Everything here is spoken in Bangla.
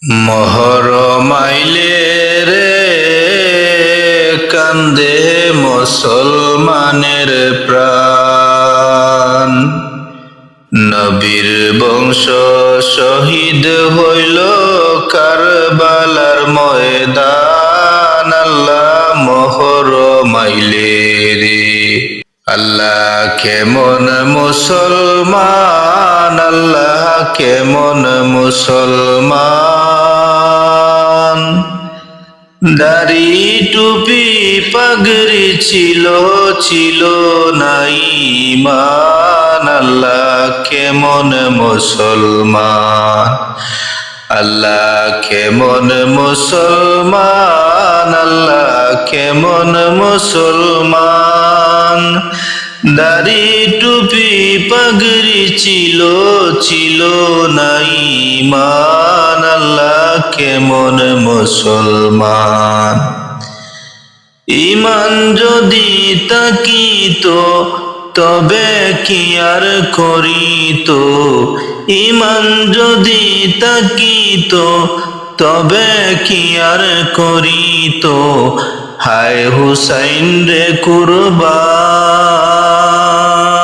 মহরম আইলে রে কান্দে মুসলমানের প্রাণ। নবীর বংশ শহীদ হইল কারবালার ময়দান। আল্লাহ মহরম আইলে রে, আল্লাহ কেমন মুসলমান, আল্লাহ কেমন মুসলমান। দাড়ি টুপি পাগড়ি ছিল না ঈমান। আল্লাহ কেমন মুসলমান, আল্লাহ কেমন মুসলমান, আল্লাহ কেমন মুসলমান। দাড়ি টুপি পাগড়ি ছিল না ঈমান। আল্লাহ কেমন মুসলমান। ঈমান যদি থাকিত তবে কি আর করিত, ঈমান যদি থাকিত তবে কি আর করিত। হায় হুসাইন রে কুরবান।